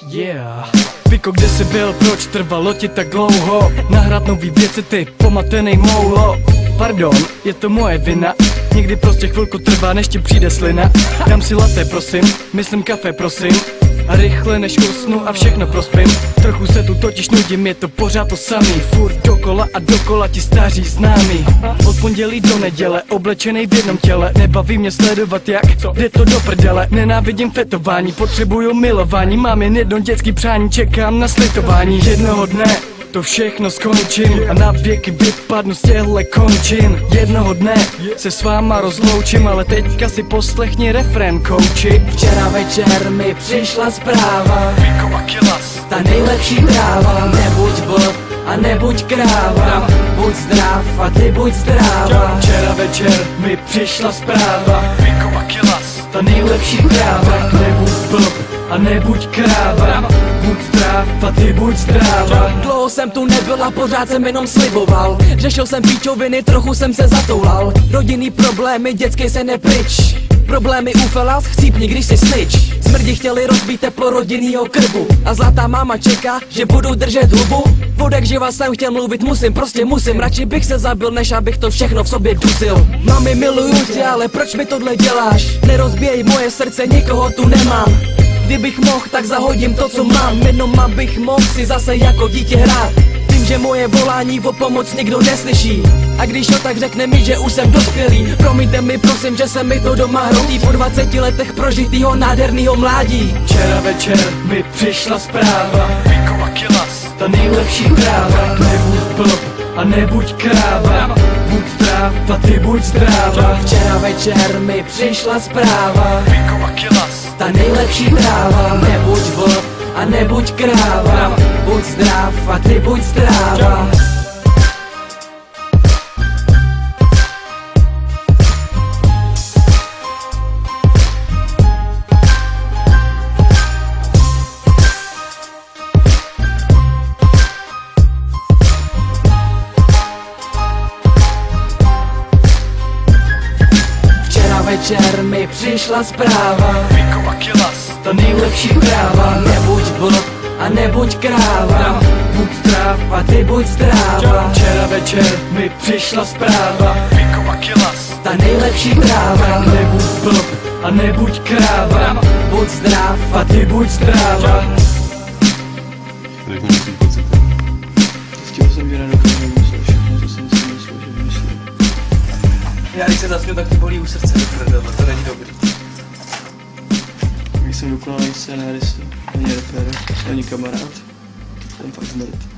Yeah. Piko, kde jsi byl, proč trvalo ti tak dlouho? Nahrát nový věci, ty pomatenej moulo. Pardon, je to moje vina. Někdy prostě chvilku trvá, než ti přijde slina. Dám si latte, prosím, myslím kafe, prosím. A rychle než usnu a všechno prospím. Trochu se tu totiž nudím, je to pořád to samý. Furt dokola a dokola ti staří známí. Od pondělí do neděle, oblečenej v jednom těle. Nebaví mě sledovat jak, jde to do prdele. Nenávidím fetování, potřebuju milování. Mám jen jedno dětský přání, čekám na slitování. Jednoho dne to všechno skončím a na věky vypadnu z těchto končin. Jednoho dne se s váma rozloučím, ale teďka si poslechni refrén, kouči. Včera večer mi přišla zpráva, Piko a Kilas, ta nejlepší tráva. Nebuď blb a nebuď kráva, buď zdrav a ty buď zdráva. Včera večer mi přišla zpráva, Piko a Kilas, ta nejlepší tráva. Nebuď blb a nebuď kráva, buď zdrav a ty buď zdráva. Dlouho jsem tu nebyl a pořád jsem jenom sliboval. Řešil jsem píčoviny, trochu jsem se zatoulal. Rodinný problémy, dětský se nepryč. Problémy u felás, chcípni, když si slič. Smrdi chtěli rozbít teplo rodinnýho krbu a zlatá máma čeká, že budu držet hubu. Vodek živa jsem chtěl mluvit, prostě musím. Radši bych se zabil, než abych to všechno v sobě dusil. Mami, miluju tě, ale proč mi tohle děláš? Nerozbíjej moje srdce, nikoho tu nemám. Kdybych mohl, tak zahodím to, co mám. Jenom abych mohl si zase jako dítě hrát. Vím, že moje volání o pomoc nikdo neslyší. A když jo, tak řekne mi, že už jsem dospělý. Promiňte mi, prosím, že se mi to doma hrotí po 20 letech prožitýho nádhernýho mládí. Včera večer mi přišla zpráva, Piko a Kilas, ta nejlepší tráva. Nebuď blb a nebuď kráva, buď zdrav a ty buď zdráva. Včera večer mi přišla zpráva, Piko a Kilas, ta nejlepší tráva. Nebuď blb a nebuď kráva, buď zdrav a ty buď zdráva. Večer mi přišla zpráva, Piko a Kilas, ta nejlepší tráva. Nebuď blb a nebuď kráva, buď zdrav a ty buď zdráva. Včera večer mi přišla zpráva, Piko a Kilas, ta nejlepší tráva. nebuď blb a nebuď kráva, buď zdrav a ty buď zdráva. Chtěl jsem, že nedokážu vymyslet všechno, co jsem si myslel, že vymyslím. Já když se zasměl, tak ti bolí u srdce, to není dobrý. Když jsem dokonalý scénárista, ani reper, ani kamarád, jsem fakt zmrt.